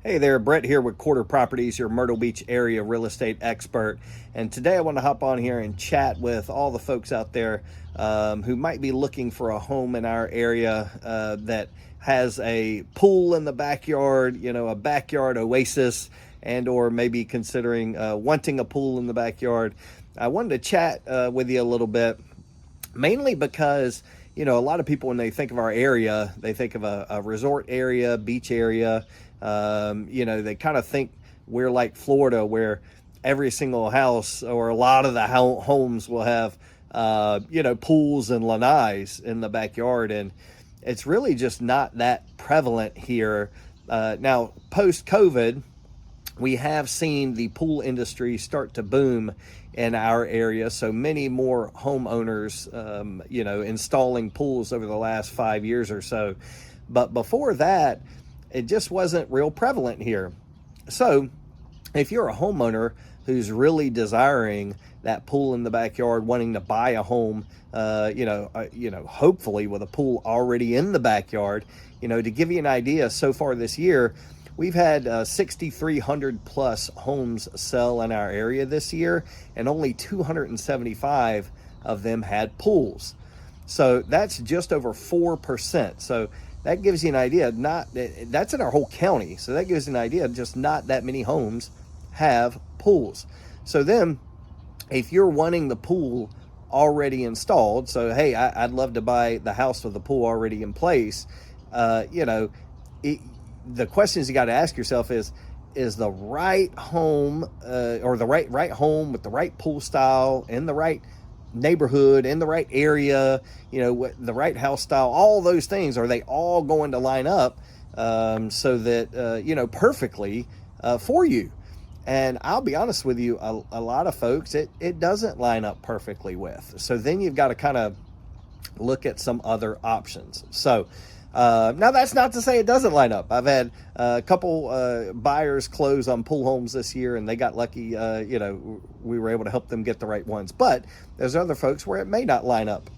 Hey there, Brett here with Quarter Properties, your Myrtle Beach area real estate expert. And today I want to hop on here and chat with all the folks out there who might be looking for a home in our area that has a pool in the backyard, a backyard oasis, and or maybe considering wanting a pool in the backyard. I wanted to chat with you a little bit, mainly because a lot of people, when they think of our area, they think of a resort area, beach area. They kind of think we're like Florida, where every single house or a lot of the homes will have pools and lanais in the backyard, and it's really just not that prevalent here. Now, post COVID, we have seen the pool industry start to boom in our area. So many more homeowners, installing pools over the last 5 years or so. But before that, it just wasn't real prevalent here. So if you're a homeowner who's really desiring that pool in the backyard, wanting to buy a home, hopefully with a pool already in the backyard, to give you an idea, so far this year, we've had 6,300 plus homes sell in our area this year, and only 275 of them had pools. So that's just over 4%. So that gives you an idea. That's in our whole county. So that gives you an idea. Just not that many homes have pools. So then, if you're wanting the pool already installed, so hey, I'd love to buy the house with the pool already in place. The questions you got to ask yourself is the right home or the right home with the right pool style in the right neighborhood, in the right area, the right house style, all those things, are they all going to line up so that, perfectly for you? And I'll be honest with you, a lot of folks, it doesn't line up perfectly with. So then you've got to kind of look at some other options. So now that's not to say it doesn't line up. I've had a couple buyers close on pool homes this year, and they got lucky. We were able to help them get the right ones. But there's other folks where it may not line up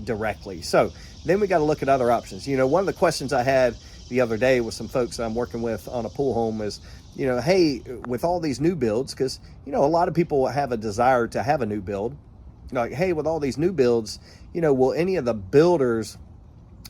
directly. So then we got to look at other options. One of the questions I had the other day with some folks I'm working with on a pool home is, hey, with all these new builds, because a lot of people have a desire to have a new build. Like, hey, with all these new builds, will any of the builders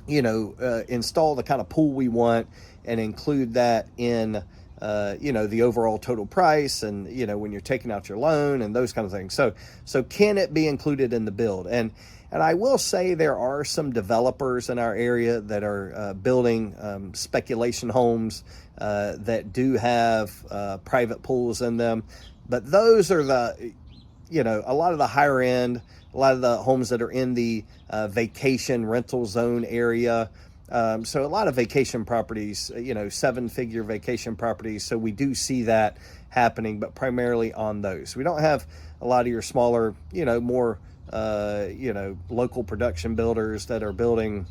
install the kind of pool we want and include that in, the overall total price, and, when you're taking out your loan and those kind of things. So can it be included in the build? And I will say there are some developers in our area that are building speculation homes that do have private pools in them. But those are a lot of the higher end, a lot of the homes that are in the vacation rental zone area. So a lot of vacation properties, 7-figure vacation properties. So we do see that happening, but primarily on those. We don't have a lot of your smaller, more, local production builders that are building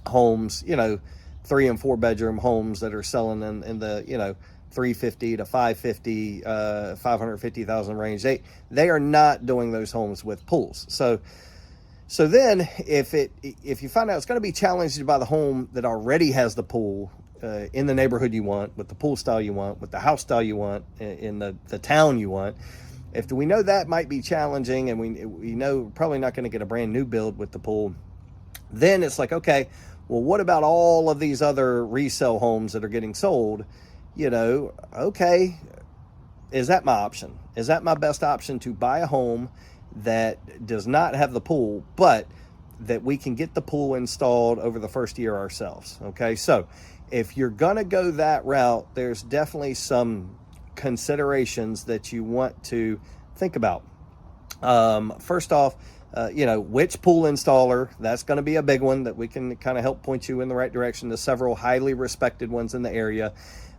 homes, 3 and 4 bedroom homes that are selling in the, 350 to 550, 550,000 range. They are not doing those homes with pools. So then if you find out it's going to be challenging to buy the home that already has the pool in the neighborhood you want, with the pool style you want, with the house style you want, in the town you want, if we know that might be challenging, and we know we're probably not going to get a brand new build with the pool, then it's like, okay, well, what about all of these other resale homes that are getting sold? Okay, is that my option? Is that my best option, to buy a home that does not have the pool, but that we can get the pool installed over the first year ourselves? Okay, so if you're going to go that route, there's definitely some considerations that you want to think about. First off, which pool installer? That's going to be a big one that we can kind of help point you in the right direction to several highly respected ones in the area.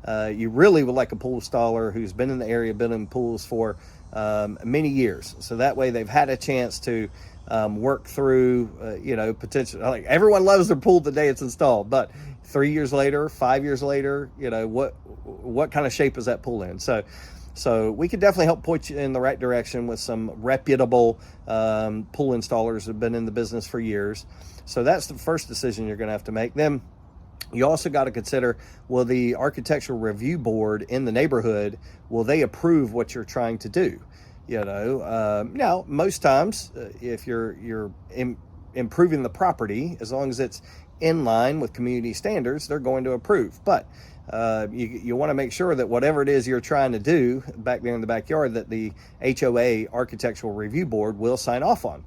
You really would like a pool installer who's been in the area, been in pools for many years. So that way they've had a chance to work through, potential. Like, everyone loves their pool the day it's installed, but 3 years later, 5 years later, what kind of shape is that pool in? So we can definitely help point you in the right direction with some reputable pool installers who have been in the business for years. So that's the first decision you're going to have to make. Then You also got to consider, will the architectural review board in the neighborhood, will they approve what you're trying to do? Now most times, if you're improving the property, as long as it's in line with community standards, they're going to approve. But you want to make sure that whatever it is you're trying to do back there in the backyard, that the HOA Architectural Review Board will sign off on.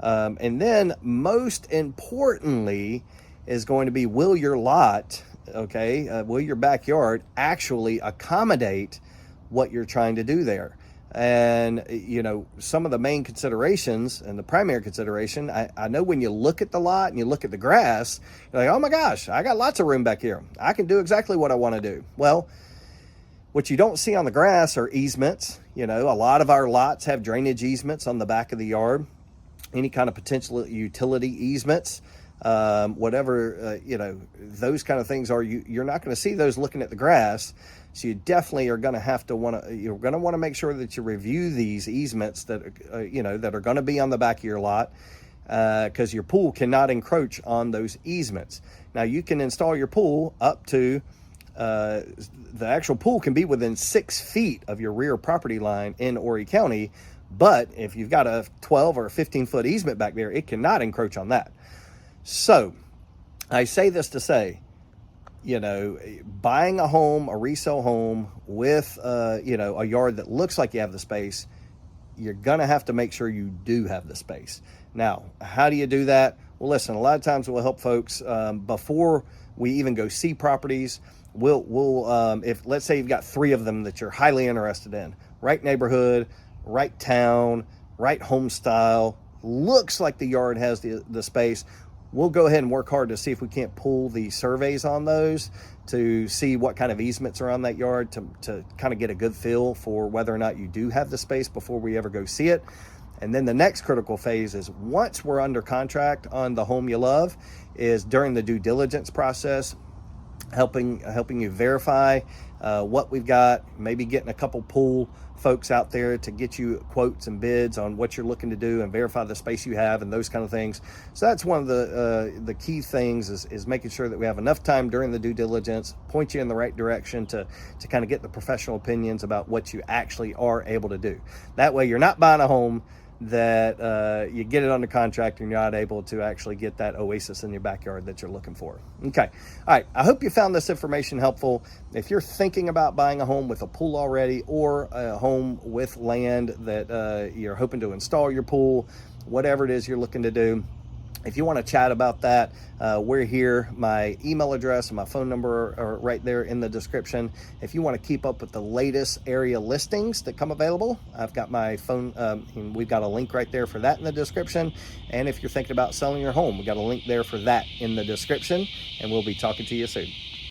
And then most importantly is going to be, will your lot, will your backyard actually accommodate what you're trying to do there? And, some of the main considerations and the primary consideration, I know when you look at the lot and you look at the grass, you're like, oh my gosh, I got lots of room back here. I can do exactly what I want to do. Well, what you don't see on the grass are easements. A lot of our lots have drainage easements on the back of the yard, any kind of potential utility easements. Whatever, those kind of things you're not going to see those looking at the grass. So you definitely are going to have to you're going to want to make sure that you review these easements that are going to be on the back of your lot, because your pool cannot encroach on those easements. Now you can install your pool up to, the actual pool can be within 6 feet of your rear property line in Horry County. But if you've got a 12 or 15 foot easement back there, it cannot encroach on that. So I say this to say, buying a home, a resale home with, a yard that looks like you have the space, you're going to have to make sure you do have the space. Now, how do you do that? Well, listen, a lot of times we'll help folks, before we even go see properties. We'll if let's say you've got 3 of them that you're highly interested in, right neighborhood, right town, right home style, looks like the yard has the space, we'll go ahead and work hard to see if we can't pull the surveys on those to see what kind of easements are on that yard, to kind of get a good feel for whether or not you do have the space before we ever go see it. And then the next critical phase is, once we're under contract on the home you love, is during the due diligence process, helping you verify what we've got, maybe getting a couple pool folks out there to get you quotes and bids on what you're looking to do and verify the space you have and those kind of things. So that's one of the key things, is making sure that we have enough time during the due diligence, point you in the right direction to kind of get the professional opinions about what you actually are able to do. That way you're not buying a home that you get it under contract and you're not able to actually get that oasis in your backyard that you're looking for. Okay. All right. I hope you found this information helpful. If you're thinking about buying a home with a pool already, or a home with land that you're hoping to install your pool, whatever it is you're looking to do, if you want to chat about that, we're here. My email address and my phone number are right there in the description. If you want to keep up with the latest area listings that come available, I've got my phone, and we've got a link right there for that in the description. And if you're thinking about selling your home, we've got a link there for that in the description, and we'll be talking to you soon.